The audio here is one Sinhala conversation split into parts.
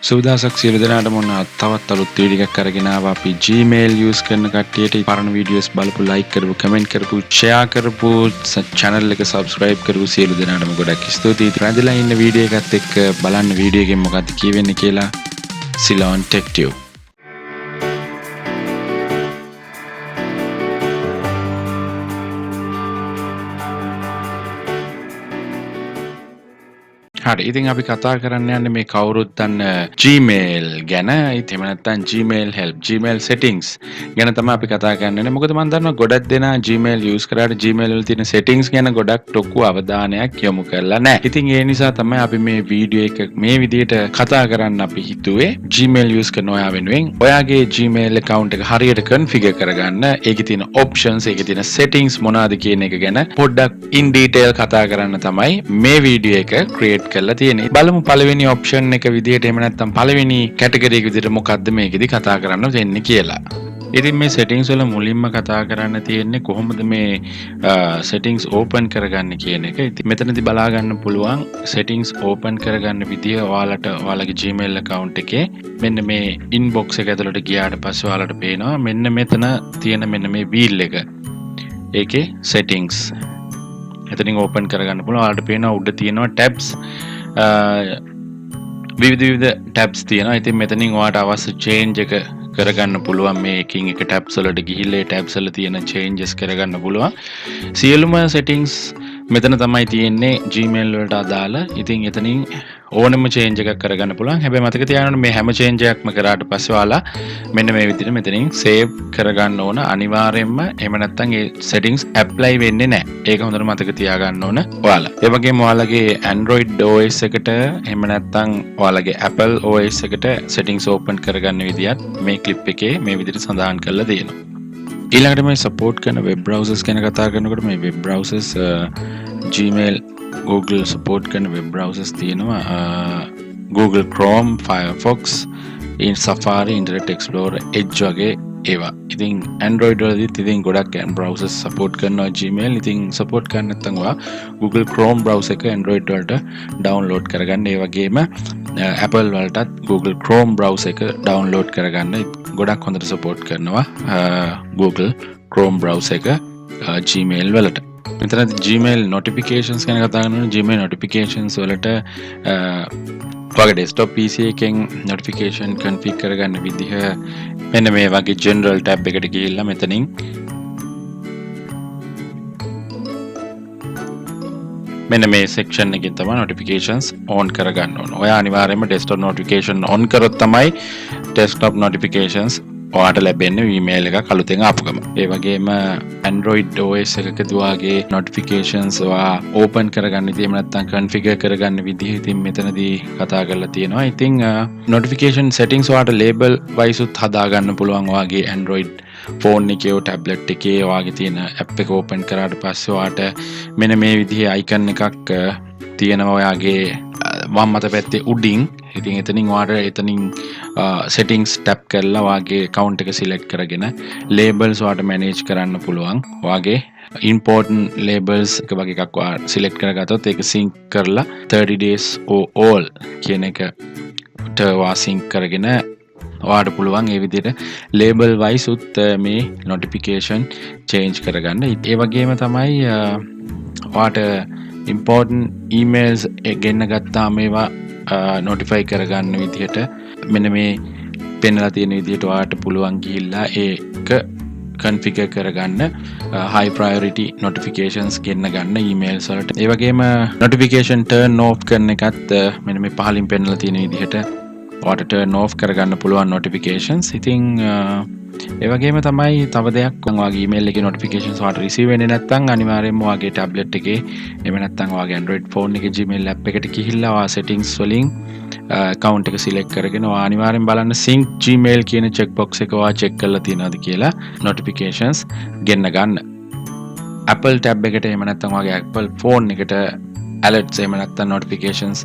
සුවදාසක් සියලු දෙනාටම ඔන්න තවත් අලුත් වීඩියෝ එකක් අරගෙන ආවා. අපි Gmail use කරන කට්ටියට පරණ වීඩියෝස් බලපු, like කරපු, comment කරපු, share කරපු, channel එක subscribe කරපු සියලු දෙනාටම ගොඩක් ස්තුතියි. රැඳිලා ඉන්න වීඩියෝ එකත් එක්ක බලන්න වීඩියෝ එකෙන් මොකක්ද කියවෙන්නේ කියලා. Ceylon Tech Tube. හරි ඉතින් අපි කතා කරන්න යන්නේ මේ කවුරුත් දන්න Gmail ගැන. එහෙම නැත්නම් Gmail help, Gmail settings ගැන තමයි අපි කතා කරන්නේ. මොකද මම දන්නවා ගොඩක් දෙනා Gmail use කරාට Gmail වල තියෙන settings ගැන ගොඩක් ලොකු අවධානයක් යොමු කරලා නැහැ. ඉතින් ඒ නිසා තමයි අපි මේ වීඩියෝ එක මේ විදිහට කතා කරන්න අපි හිතුවේ. Gmail use කරන ඔයා වෙනුවෙන් ඔයාගේ Gmail account එක හරියට configure කරගන්න, ඒකේ තියෙන options, ඒකේ තියෙන settings මොනවාද කියන එක ගැන පොඩ්ඩක් in detail කතා කරන්න තමයි මේ වීඩියෝ එක create කරලා තියෙන්නේ. බලමු පළවෙනි option එක විදිහට, එහෙම නැත්නම් පළවෙනි category එක විදිහට මොකද්ද මේකෙදි කතා කරන්න වෙන්නේ කියලා. ඉතින් මේ settings වල මුලින්ම කතා කරන්න තියෙන්නේ කොහොමද මේ settings open කරගන්නේ කියන එක. ඉතින් මෙතනදී බලා ගන්න පුළුවන් settings open කරගන්න විදිය ඔයාලට ඔයාලගේ Gmail account එකේ මෙන්න මේ inbox එක ඇතුළට ගියාට පස්සේ ඔයාලට පේනවා මෙන්න මෙතන තියෙන මෙන්න මේ wheel එක. ඒකේ settings එතනින් open කරගන්න පුළුවන්. ඔයාලට පේනවා උඩ තියෙනවා tabs, විවිධ tabs තියෙනවා. ඉතින් මෙතනින් ඔයාලට අවශ්‍ය change එක කරගන්න පුළුවන්. මේ එකින් එක tabs වලට ගිහිල්ලා ඒ tabs වල තියෙන changes කරගන්න පුළුවන්. සියලුම settings මෙතන තමයි තියෙන්නේ Gmail වලට අදාළ. ඉතින් එතනින් ඕනෙම change එකක් කරගන්න පුළුවන්. හැබැයි මතක තියාගන්න මේ හැම change එකක්ම කරාට පස්සේ ඔයාලා මෙන්න මේ විදිහට මෙතනින් save කරගන්න ඕන අනිවාර්යයෙන්ම. එහෙම නැත්නම් ඒ settings apply වෙන්නේ නැහැ. ඒක හොඳට මතක තියාගන්න ඕන ඔයාලා. ඒ වගේම ඔයාලගේ Android OS එකට එහෙම නැත්නම් ඔයාලගේ Apple OS එකට settings open කරගන්න විදිහත් මේ clip එකේ මේ විදිහට සඳහන් කරලා තියෙනවා. ඊළඟට මේ support කරන web browsers ගැන කතා කරනකොට මේ web browsers Gmail, Google support කරන web browsers තියෙනවා. Google Chrome, Firefox, Safari, Internet Explorer, Edge වගේ ඒවා. ඉතින් Android වලදීත් ඉතින් ගොඩක් browsers support කරනවා Gmail. ඉතින් support කරන්න නැත්නම් ඔයා Google Chrome browser එක Android වලට download කරගන්න. ඒ වගේම Apple වලටත් Google Chrome browser එක download කරගන්න. ගොඩක් හොඳට support කරනවා Google Chrome browser එක Gmail වලට. මෙතනදී Gmail notifications ගැන කතා කරනවා. Gmail notifications වලට ඔයාගේ desktop PC එකෙන් notification configure කරගන්න විදිහ මෙන්න මේ වගේ general tab එකට ගිහිල්ලා මෙතනින් මෙන්න මේ section එකෙන් තමයි notifications on කරගන්න ඕන. ඔයා අනිවාර්යයෙන්ම desktop notification on කරොත් තමයි desktop notifications ඔයාට ලැබෙන්නේ email එකක් අලුතෙන් ආපු ගමන්. ඒ වගේම Android OS එකකදී ඔයාගේ notifications ඔයා open කරගන්න ඉතින් එහෙම නැත්නම් configure කරගන්න විදිහ ඉතින් මෙතනදී කතා කරලා තියෙනවා. ඉතින් notification settings ඔයාට label wise උත් හදා ගන්න පුළුවන්. ඔයාගේ Android phone එකේ tablet එකේ ඔයාගේ තියෙන app එක open කරාට පස්සේ ඔයාට මෙන්න මේ විදිහේ icon එකක් තියෙනවා ඔයාගේ වම් මත පැත්තේ උඩින්. ඉතින් එතනින් ඔයාට එතනින් settings tab කරලා ඔයාගේ account එක select කරගෙන labels ඔයාට manage කරන්න පුළුවන්. ඔයාගේ important labels එක වගේ එකක් ඔයා select කරගත්තොත් ඒක sync කරලා 30 days or all කියන එකට ඔයා sync කරගෙන ඔයාට පුළුවන් ඒ විදිහට label wise උත් මේ notification change කරගන්න. ඒ වගේම තමයි ඔයාට important emails ගෙන්න ගත්තාම ඒවා notify කරගන්න විදිහට මෙන්න මේ පෙන්වලා තියෙන විදිහට ඔයාට පුළුවන් ගිහිල්ලා ඒක configure කරගන්න high priority notifications ගෙන්න ගන්න emails වලට. ඒ වගේම notification turn off කරන එකත් මෙන්න මේ පහලින් පෙන්වලා තියෙන විදිහට ඔයාට turn off කරගන්න පුළුවන් notifications. ඉතින් ඒ වගේම තමයි තව දෙයක් ඔයාගේ email එකේ notifications ඔයාට receive වෙන්නේ නැත්නම් අනිවාර්යයෙන්ම ඔයාගේ tablet එකේ එහෙම නැත්නම් ඔයාගේ Android phone එකේ Gmail app එකට ගිහිල්ලා ඔයා settings වලින් account එක select කරගෙන ඔයා අනිවාර්යෙන් බලන්න sync Gmail කියන check box එක ඔයා check කරලා තියෙනවද කියලා notifications ගෙන්න ගන්න. Apple tab එකට එහෙම නැත්නම් ඔයාගේ Apple phone එකට alerts එහෙම නැත්නම් notifications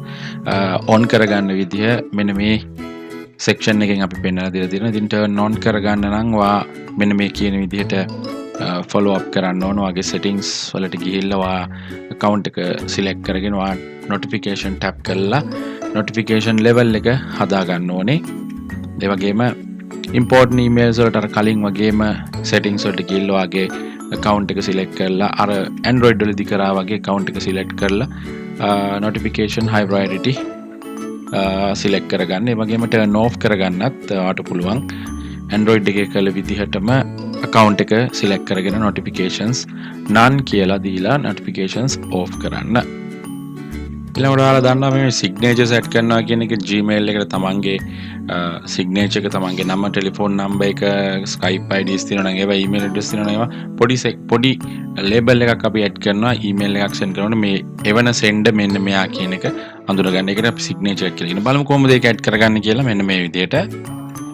on කරගන්න විදිහ මෙන්න මේ section එකෙන් අපි පෙන්නලා දීලා තියෙනවා. ඉතින් turn on කරගන්න නම් ඔයා මෙන්න මේ කියන විදිහට follow up කරන්න ඕන. ඔයාගේ settings වලට ගිහිල්ලා ඔයා account එක select කරගෙන ඔයා notification tab කරලා notification level එක හදා ගන්න ඕනේ. ඒ වගේම important emails වලට අර කලින් වගේම settings වලට ගිහිල්ලා වගේ account එක select කරලා අර Android වලදී කරා වගේ account එක select කරලා notification high priority select කරගන්න. ඒ වගේම turn off කරගන්නත් ඔයාලට පුළුවන්. Android එකේ කළ විදිහටම account එක select කරගෙන notifications none කියලා දීලා notifications off කරන්න. ඊළඟට ඔයාලා දන්නවා මේ signatures add කරනවා කියන එක Gmail එකට තමන්ගේ signature එක තමන්ගේ නම ටෙලිෆෝන් නම්බර් එක Skype IDs තියෙනවා නම් ඒවා email address තියෙනවා නම් ඒවා පොඩි label එකක් අපි add කරනවා email එකක් send කරනකොට මේ එවන sender මෙන්න මෙයා කියන එක අඳුරගන්න. ඒකට අපි signature කියලා කියනවා. බලමු කොහොමද ඒක add කරගන්නේ කියලා මෙන්න මේ විදිහට.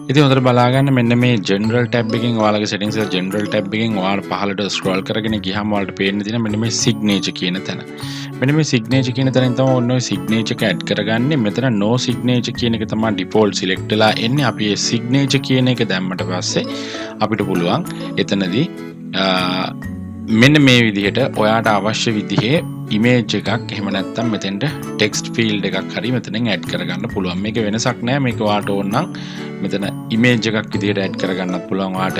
ඉතින් හොඳට බලා ගන්න මෙන්න මේ general tab එකෙන් ඔයාලගේ settings එක general tab එකෙන් ඔයාලා පහළට scroll කරගෙන ගියාම ඔයාලට පේන්න තියෙන මෙන්න මේ signature කියන තැන. මෙන්න මේ signature කියන තැනින් තමයි ඔන්න ඔය signature එක add කරගන්නේ. මෙතන no signature කියන එක තමයි default select වෙලා එන්නේ. අපි මේ signature කියන එක දැම්මට පස්සේ අපිට පුළුවන් එතනදී මෙන්න මේ විදිහට ඔයාට අවශ්‍ය විදිහේ image එකක් එහෙම නැත්නම් මෙතෙන්ට text field එකක් හරි මෙතනින් add කරගන්න පුළුවන්. මේක වෙනසක් නෑ. මේක ඔයාට ඕන නම් මෙතන image එකක් විදිහට add කරගන්නත් පුළුවන්. ඔයාට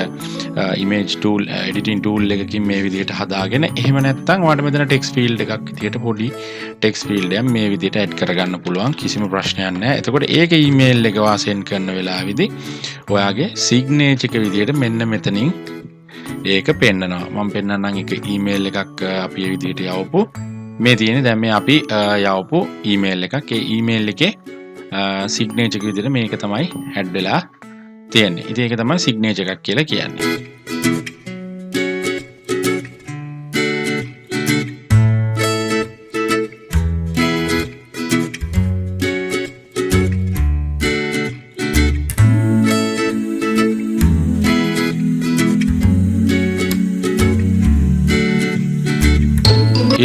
image tool editing tool එකකින් මේ විදිහට හදාගෙන එහෙම නැත්නම් ඔයාට මෙතන text field එකක් විදිහට පොඩි text field එකක් මේ විදිහට add කරගන්න පුළුවන්. කිසිම ප්‍රශ්නයක් නෑ. එතකොට ඒක email එක send කරන වෙලාවේදී ඔයාගේ signature එක විදිහට මෙන්න මෙතනින් ඒක පෙන්නනවා. මම පෙන්නන්නම් එක email එකක් අපි මේ විදිහට යවපු මේ තියෙන්නේ දැන් මේ අපි යවපු email එකක්. ඒ email එකේ signature එක විදිහට මේක තමයි add වෙලා තියෙන්නේ. ඉතින් ඒක තමයි signature එකක් කියලා කියන්නේ.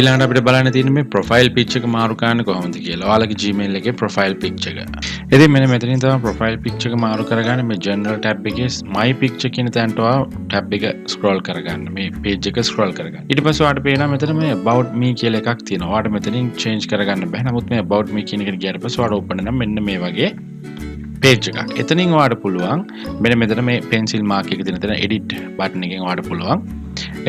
ඊළඟට අපිට බලන්න තියෙන්නේ මේ profile picture එක මාරු කරන්න කොහොමද කියලා. ඔයාලගේ Gmail එකේ profile picture එක. ඉතින් මෙන්න මෙතනින් තමයි profile picture එක මාරු කරගන්න මේ general tab එකේ my picture කියන තැනට ඔයා tab එක scroll කරගන්න. මේ page එක scroll කරගන්න. ඊට පස්සේ ඔයාලට පේනවා මෙතන මේ about me කියලා එකක් තියෙනවා. ඔයාලට මෙතනින් change කරගන්න බෑ. නමුත් මේ about me කියන එකට ගියාට පස්සේ ඔයාලට open වෙනවා මෙන්න මේ වගේ page එකක්. එතනින් ඔයාලට පුළුවන් මෙන්න මෙතන මේ pencil mark එක තියෙන තැන edit button එකෙන් ඔයාලට පුළුවන්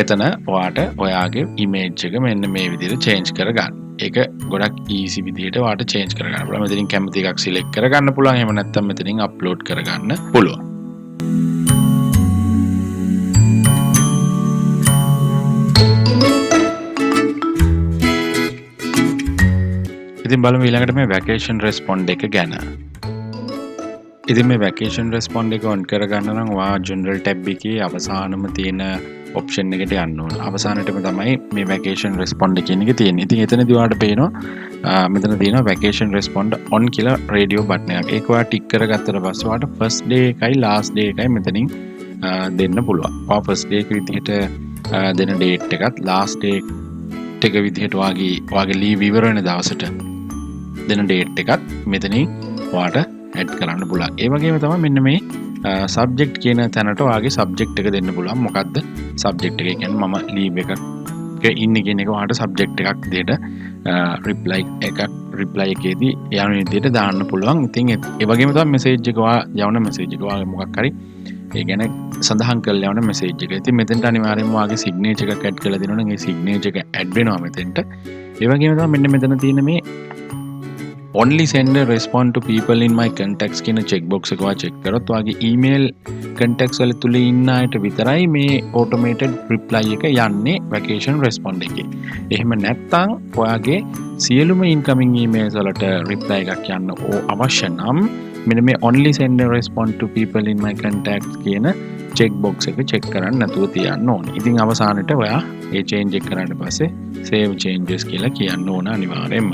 එතන ඔයාට ඔයාගේ image එක මෙන්න මේ විදිහට change කරගන්න. ඒක ගොඩක් easy විදිහට ඔයාට change කරගන්න පුළුවන්. මෙතනින් කැමති එකක් select කරගන්න පුළුවන්. එහෙම නැත්නම් මෙතනින් upload කරගන්න පුළුවන්. ඉතින් බලමු ඊළඟට මේ vacation respond එක ගැන. ඉතින් මේ vacation respond එක on කරගන්න නම් ඔයා general tab එකේ අවසානම තියෙන option එකට යන්න ඕන. අවසානයේම තමයි මේ vacation respond කියන එක තියෙන්නේ. ඉතින් එතනදී ඔයාලට පේනවා මෙතන තියෙනවා vacation respond on කියලා radio button එකක්. ඒක ඔයා ටික් කරගත්තට පස්සේ ඔයාලට first day එකයි last day එකයි මෙතනින් දෙන්න පුළුවන්. ඔයා first day එක විදිහට දෙන date එකත් last day එක විදිහට ඔයාගේ leave ඉවර වෙන දවසට දෙන date එකත් මෙතනින් ඔයාට add කරන්න පුළුවන්. ඒ වගේම තමයි මෙන්න මේ subject කියන තැනට ඔයාගේ subject එක දෙන්න පුළුවන්. මොකද්ද subject එක කියන්නේ මම leave එකක ඉන්නේ කියන එක ඔයාලට subject එකක් විදිහට reply එකේදී යන විදිහට දාන්න පුළුවන්. ඉතින් ඒ වගේම තමයි message එක යවන message එක ඔයාගේ මොකක් හරි ඒ කියන්නේ සඳහන් කරලා යවන message එක. ඉතින් මෙතෙන්ට අනිවාර්යයෙන්ම ඔයාගේ signature එකක් add කරලා දෙනවා නම් ඒ signature එක add වෙනවා මෙතෙන්ට. ඒ වගේම තමයි මෙන්න මෙතන තියෙන මේ only send a respond to people in my contacts කියන check box එක ඔයා check කරොත් ඔයාගේ email contacts වල තුල ඉන්න අයට විතරයි මේ automated reply එක යන්නේ vacation respond එකේ. එහෙම නැත්නම් ඔයාගේ සියලුම incoming emails වලට reply එකක් යන්න අවශ්‍ය නම් මෙන්න මේ only send a respond to people in my contacts කියන check box එක check කරන්න නැතුව තියන්න ඕනේ. ඉතින් අවසානයේ ඔයා ඒ change එක කරාට පස්සේ save changes කියලා කියන්න ඕන අනිවාර්යයෙන්ම.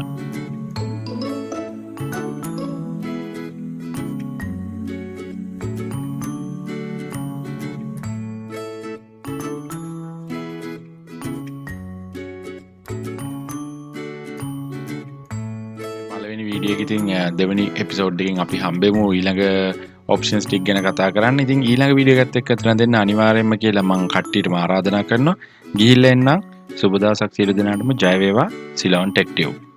වීඩියෝ එක ඉතින් දෙවෙනි එපිසෝඩ් එකකින් අපි හම්බෙමු ඊළඟ ඔප්ෂන්ස් ටික ගැන කතා කරන්න. ඉතින් ඊළඟ වීඩියෝ එකත් එක්ක අතන දෙන්න අනිවාර්යයෙන්ම කියලා මම කට්ටියටම ආරාධනා කරනවා. ගිහිල්ලා එන්නම්. සුබ දවසක් සියලු දෙනාටම ජය වේවා. Ceylon Tech Tube.